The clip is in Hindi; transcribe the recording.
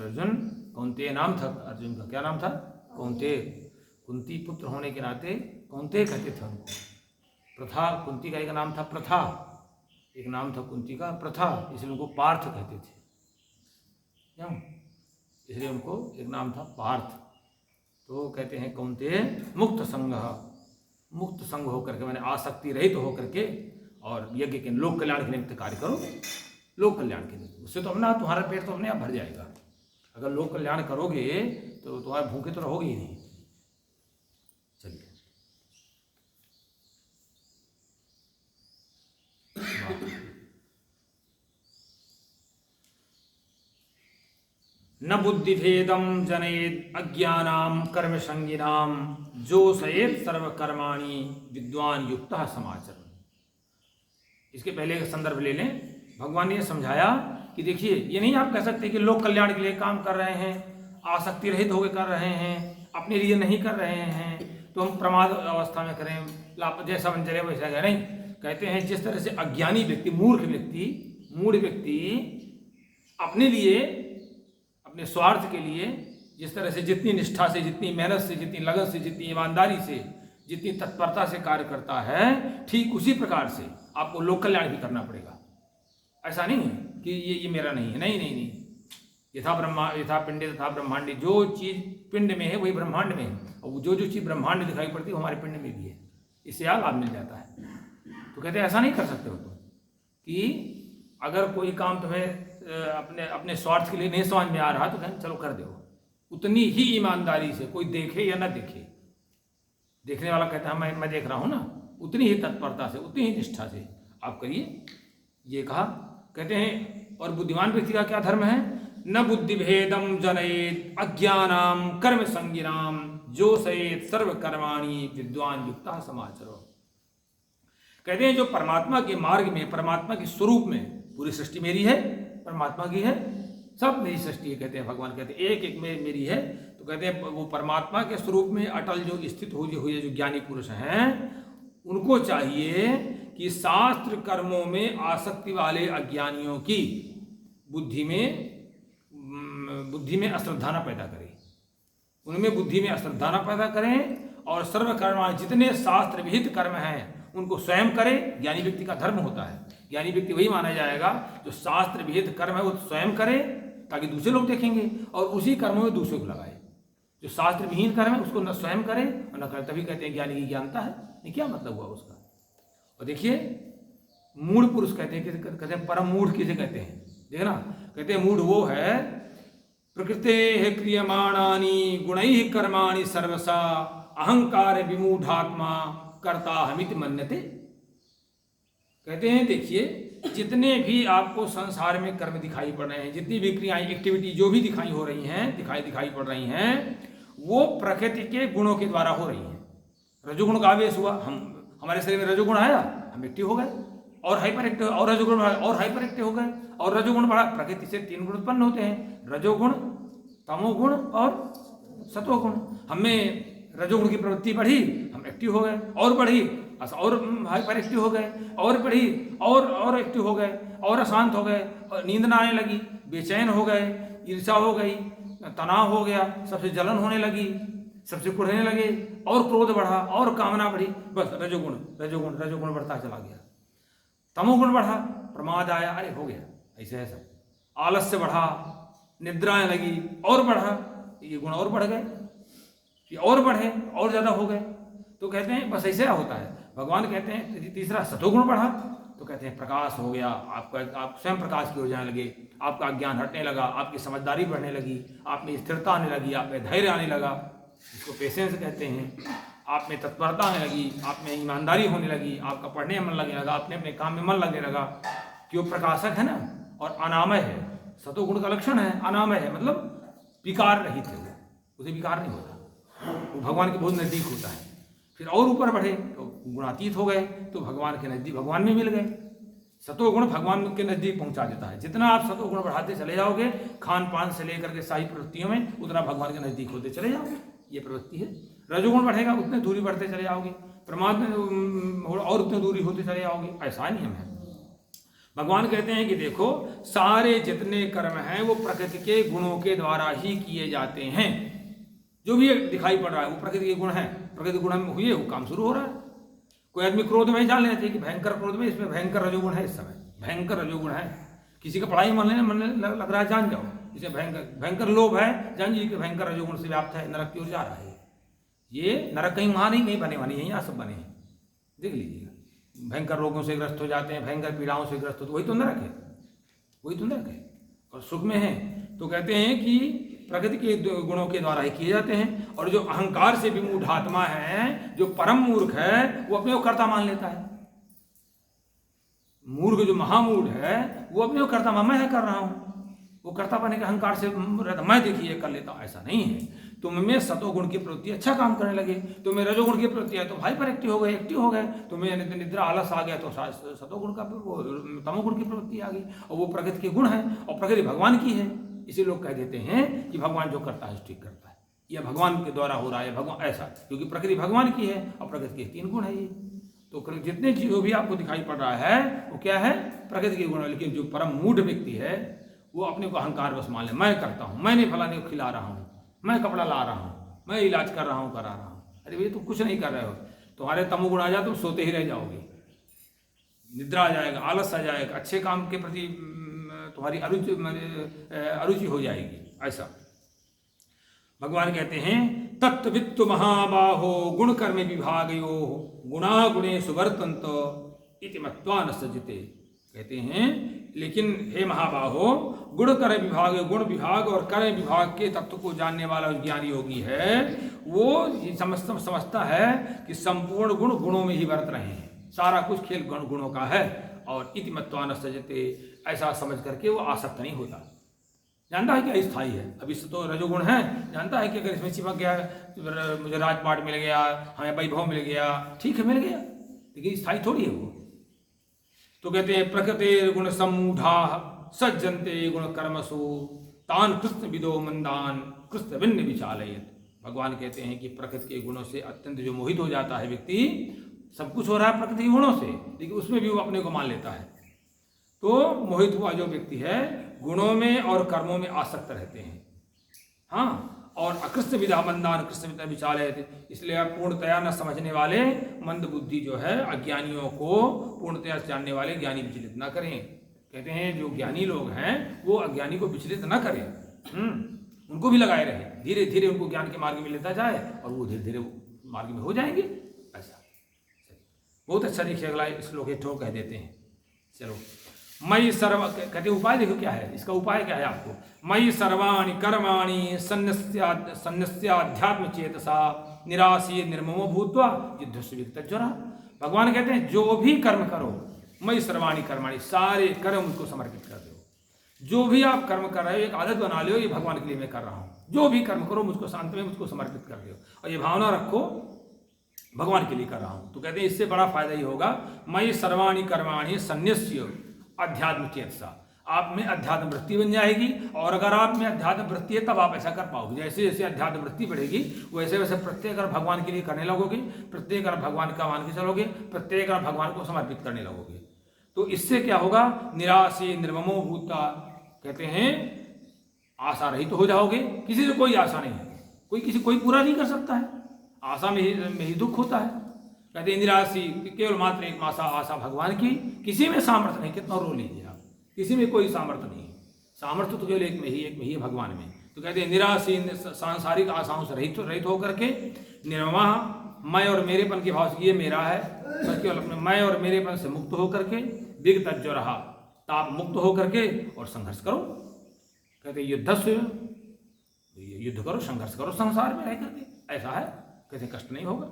अर्जुन कौन्तेय नाम था। अर्जुन का क्या नाम था? कौन्तेय। कुंती पुत्र होने के नाते कौन्तेय कहते थे उनको। प्रथा, कुंती का एक नाम था प्रथा, एक नाम था कुंती का प्रथा, इसलिए उनको पार्थ कहते थे। क्यों? इसलिए उनको एक नाम था पार्थ। तो कहते हैं कौन्तेय मुक्त संग, मुक्त संग होकर के, मैंने आसक्ति रहित होकर के और यज्ञ के लोक कल्याण के निमित्त कार्य करो। लोक कल्याण के निमित्त, उससे तो अपना तुम्हारा पेट तो अपने आप भर जाएगा। अगर लोक कल्याण करोगे तो तुम्हारे भूखे तो रहोगे ही नहीं। चलिए न बुद्धिभेदम जनेत अज्ञानाम कर्म संगिनाम जोषयेत सर्वकर्माणि विद्वान युक्तः समाचरण। इसके पहले एक संदर्भ ले लें। भगवान ने समझाया कि देखिए, ये नहीं आप कह सकते कि लोक कल्याण के लिए काम कर रहे हैं, आसक्ति रहित होकर कर रहे हैं, अपने लिए नहीं कर रहे हैं, तो हम प्रमाद अवस्था में करें, जैसा बन चले वैसा है। नहीं, कहते हैं जिस तरह से अज्ञानी व्यक्ति, मूर्ख व्यक्ति अपने लिए, अपने स्वार्थ के लिए जिस तरह से जितनी निष्ठा से, जितनी मेहनत से, जितनी लगन से, जितनी ईमानदारी से, जितनी तत्परता से कार्य करता है, ठीक उसी प्रकार से आपको लोक कल्याण भी करना पड़ेगा। ऐसा नहीं है कि ये मेरा नहीं है। नहीं, यथा ब्रह्मा यथा पिंडे तथा ब्रह्मांडे, जो चीज़ पिंड में है वही ब्रह्मांड में है, और जो चीज़ ब्रह्मांड में दिखाई पड़ती है वो हमारे पिंड में भी है। इससे आप लाभ मिल जाता है। तो कहते हैं ऐसा नहीं कर सकते हो तुम कि अगर कोई काम तुम्हें अपने स्वार्थ के लिए नहीं समझ में आ रहा तो कहते चलो कर दो। उतनी ही ईमानदारी से, कोई देखे या ना देखे, देखने वाला कहता है मैं देख रहा हूँ ना, उतनी ही तत्परता से, उतनी ही निष्ठा से आप करिए। ये कहा। कहते हैं और बुद्धिमान व्यक्ति का क्या धर्म है? न बुद्धि भेदम जनयेत अज्ञानाम कर्म संगिनाम जोषयेत सर्व कर्माणि विद्वान युक्तः समाचरो। कहते हैं जो परमात्मा के मार्ग में, परमात्मा के स्वरूप में, पूरी सृष्टि मेरी है, परमात्मा की है, सब मेरी सृष्टि है। कहते हैं भगवान कहते हैं एक एक में मेरी है। तो कहते हैं वो परमात्मा के स्वरूप में अटल जो स्थित हुए जो ज्ञानी पुरुष हैं, उनको चाहिए कि शास्त्र कर्मों में आसक्ति वाले अज्ञानियों की बुद्धि में अश्रद्धा न पैदा करें, उनमें बुद्धि में अश्रद्धा न पैदा करें, और सर्वकर्मा जितने शास्त्र विहित कर्म हैं उनको स्वयं करे। ज्ञानी व्यक्ति का धर्म होता है, ज्ञानी व्यक्ति वही माना जाएगा जो शास्त्र विहित कर्म है वो स्वयं करे, ताकि दूसरे लोग देखेंगे और उसी कर्मों में दूसरे को लगाए। जो शास्त्र विहीन कर्म है उसको न स्वयं करे और न करे, तभी कहते हैं ज्ञानी की ज्ञानता है। ये क्या मतलब हुआ उसका? और देखिए, मूढ़ पुरुष कहते हैं परम मूढ़ किसे कहते हैं? देखना, कहते हैं मूढ़ वो है प्रकृते क्रियमाणानि गुणैः कर्माणि सर्वसा अहंकार विमूढ़ात्मा कर्ता हमिति मन्यते। कहते हैं देखिए, जितने भी आपको संसार में कर्म दिखाई पड़ रहे हैं, जितनी भी क्रियाएं, एक्टिविटी जो भी दिखाई पड़ रही हैं, वो प्रकृति के गुणों के द्वारा हो रही हैं। रजोगुण का आवेश हुआ, हमारे शरीर में रजोगुण आया, हम एक्टिव हो गए, और हाइपर एक्टिव, और रजोगुण बढ़ा और हाइपर एक्टिव हो गए, और रजोगुण बढ़ा। प्रकृति से 3 गुण उत्पन्न होते हैं, रजोगुण, तमोगुण और सतोगुण। हमें रजोगुण की प्रवृत्ति बढ़ी, हम एक्टिव हो गए, और बढ़ी और हाइपर एक्टिव हो गए, और बढ़ी और एक्टिव हो गए, और अशांत हो गए, और नींद ना आने लगी, बेचैन हो गए, ईर्ष्या हो गई, तनाव हो गया, सबसे जलन होने लगी, सबसे कुढ़ने लगे, और क्रोध बढ़ा, और कामना बढ़ी। बस रजोगुण रजोगुण रजोगुण बढ़ता चला गया। तमोगुण बढ़ा, प्रमाद आया, अरे हो गया, ऐसे है सब। आलस्य बढ़ा, निद्राएं लगी, और बढ़ा, ये गुण और बढ़ गए, ये और बढ़े, और ज्यादा हो गए। तो कहते हैं बस ऐसे होता है। भगवान कहते हैं तीसरा सतोगुण बढ़ा, तो कहते हैं प्रकाश हो गया, आप स्वयं प्रकाश की ओर जाने लगे, आपका ज्ञान हटने लगा, आपकी समझदारी बढ़ने लगी, आप में स्थिरता आने लगी, आप में धैर्य आने लगा, इसको पेशेंस कहते हैं, आप में तत्परता आने लगी, आप में ईमानदारी होने लगी, आपका पढ़ने में मन लगने लगा, अपने काम में मन लगने लगा, कि वो प्रकाशक है ना, और अनामय है। सतोगुण का लक्षण है अनामय है, मतलब विकार रहित है, उसे विकार नहीं होता, वो भगवान के बहुत नजदीक होता है। फिर और ऊपर बढ़े तो गुणातीत हो गए, तो भगवान के नजदीक, भगवान में मिल गए। सतोगुण भगवान के नजदीक पहुंचा देता है। जितना आप सतोगुण बढ़ाते चले जाओगे, खान पान से लेकर के सारी प्रवृत्तियों में, उतना भगवान के नजदीक होते चले जाओगे। ये प्रवृत्ति है। रजोगुण बढ़ेगा, उतने दूरी बढ़ते चले जाओगे, प्रमाद में और उतने दूरी होते चले जाओगे। ऐसा नियम है। भगवान कहते हैं कि देखो सारे जितने कर्म हैं वो प्रकृति के गुणों के द्वारा ही किए जाते हैं। जो भी दिखाई पड़ रहा है वो प्रकृति के गुण हैं, प्रकृति गुण में हुए वो काम शुरू हो रहा है। कोई आदमी क्रोध में जान लेना चाहिए कि भयंकर क्रोध में, इसमें भयंकर रजोगुण है, इस समय भयंकर रजोगुण है। किसी का पढ़ाई मन लग रहा है, जान जाओ इसे भयंकर लोभ है, जानिए कि भयंकर रजोगुण से व्याप्त है, नरक की ओर जा रहा है। ये नरक कहीं वहां नहीं बने वाली, यहीं आप सब बने हैं, देख लीजिएगा। भयंकर रोगों से ग्रस्त हो जाते हैं, भयंकर पीड़ाओं से ग्रस्त होते, वही तो नरक है, वही तो नरक है। और सुख में है तो कहते हैं कि प्रकृति के गुणों के द्वारा ही किए जाते हैं। और जो अहंकार से विमूढ़ आत्मा है, जो परम मूर्ख है, वो अपने को कर्ता मान लेता है। मूर्ख जो महामूढ़ है वो अपने को कर्ता, मैं कर रहा हूं, वो कर्ता बने के अहंकार से मैं देखिए कर लेता हूं। ऐसा नहीं है। तुम में सतोगुण की प्रवृत्ति अच्छा काम करने लगे, तुम्हें रजोगुण की प्रवृत्ति है तो हाइपर एक्टिव हो गए, तुम्हें निद्रा आलस आ गया तो सतोगुण का तमोगुण की प्रवृत्ति आ गई। और वो प्रकृति के गुण है और प्रकृति भगवान की है। इसी लोग कह देते हैं कि भगवान जो करता है ठीक करता है, या भगवान के द्वारा हो रहा है, भगवान ऐसा, क्योंकि प्रकृति भगवान की है और प्रकृति के 3 गुण है ये। तो जितने जो भी आपको दिखाई पड़ रहा है वो क्या है, प्रकृति के गुण। लेकिन जो परम मूढ़ व्यक्ति है वो अपने को अहंकार बस मान ले, मैं करता हूँ, मैंने फलाने को खिला रहा हूँ, मैं कपड़ा ला रहा हूँ, मैं इलाज कर रहा हूँ, करा रहा हूँ। अरे भैया तुम कुछ नहीं कर रहे हो, तुम्हारे तमोगुण आ जाए तुम सोते ही रह जाओगे, निद्रा आ जाएगा, आलस आ जाएगा, अच्छे काम के प्रति तुम्हारी अरुचि हो जाएगी। ऐसा भगवान कहते हैं तत्वित्तु महाबाहो गुण कर्म विभागयो गुणा गुणे सुवर्तंत इति मत्वा न सज्जते। कहते हैं लेकिन हे महाबाहो, गुण कर्म विभाग, गुण विभाग और कर्म विभाग के तत्व को जानने वाला ज्ञानी योगी है, वो समझता है कि संपूर्ण गुण गुणों में ही वर्त रहे हैं, सारा कुछ खेल गुणों का है। और इति मत्वा न सज्जते, ऐसा समझ करके वो आसक्त नहीं होता। जानता है कि अस्थायी है, अभी तो रजोगुण है, जानता है कि अगर इसमें चिपक गया, मुझे राजपाट मिल गया, हमें वैभव मिल गया, ठीक है मिल गया, लेकिन स्थायी थोड़ी है वो। तो कहते हैं प्रकृति गुण सम्मूढ़ा सज्जन्ते गुण कर्मसु तान कृष्ण विदो मंदान कृष्ण भिन्न विचालयत। भगवान कहते हैं कि प्रकृति के गुणों से अत्यंत जो मोहित हो जाता है व्यक्ति, सब कुछ हो रहा है प्रकृति के गुणों से, लेकिन उसमें भी वो अपने को मान लेता है। तो मोहित हुआ जो व्यक्ति है गुणों में और कर्मों में आसक्त रहते हैं। हाँ, और अकृष्ण विधा मंदान कृष्ण विधा विचालयत, इसलिए पूर्णतया न समझने वाले मंद बुद्धि जो है अज्ञानियों को पूर्णतया जानने वाले ज्ञानी विचलित न करें। कहते हैं जो ज्ञानी लोग हैं वो अज्ञानी को विचलित न करें, उनको भी लगाए रहे, धीरे धीरे उनको ज्ञान के मार्ग में लेता जाए और वो धीरे धीरे मार्ग में हो जाएंगे। ऐसा बहुत अच्छा देखिए अगला श्लोक ठोक कह देते हैं। चलो मयि सर्व, कहते उपाय देखो क्या है, इसका उपाय क्या है आपको। मयि सर्वाणि कर्माणि सन्न्यस्याध्यात्म चेतसा निराशी निर्ममो भूत्वा युद्धस्य विगतज्वरा। भगवान कहते हैं जो भी कर्म करो, मयि सर्वाणि कर्माणि, सारे कर्म मुझको समर्पित कर दो। जो भी आप कर्म कर रहे हो एक आदत बना लो, ये भगवान के लिए मैं कर रहा हूँ, जो भी कर्म करो मुझको शांत में मुझको समर्पित कर दो और ये भावना रखो भगवान के लिए कर रहा हूँ। तो कहते हैं इससे बड़ा फायदा ही होगा। मयि सर्वाणि कर्माणि सन्न्यस्य अध्यात्म चेतसा, आप में अध्यात्म वृत्ति बन जाएगी। और अगर आप में अध्यात्म वृत्ति है तब आप ऐसा कर पाओगे। जैसे जैसे अध्यात्म वृत्ति बढ़ेगी वैसे वैसे प्रत्येक कर्म भगवान के लिए करने लगोगे, प्रत्येक कर्म भगवान का मान के चलोगे, प्रत्येक कर्म भगवान को समर्पित करने लगोगे। तो इससे क्या होगा, निराशी निर्ममो भूता, कहते हैं आशा रहित तो हो जाओगे। किसी से कोई आशा नहीं है, कोई पूरा नहीं कर सकता है, आशा में ही दुख होता है। कहते हैं निराशी, केवल मात्र एक आशा भगवान की, किसी में सामर्थ्य नहीं। कितना रो लीजिए आप, किसी में कोई सामर्थ्य नहीं है, सामर्थ्य तो केवल एक में ही है भगवान में। तो कहते हैं निराशी सांसारिक आशाओं से रहित होकर के, निर्ममा मैं और मेरेपन के भाव से, ये मेरा है, केवल अपने मैं और मेरेपन से मुक्त होकर के, विगतज्वर रहा ताप मुक्त होकर के और संघर्ष करो। कहते युद्ध करो, संघर्ष करो संसार में रह करके, ऐसा है। कहते कष्ट नहीं होगा।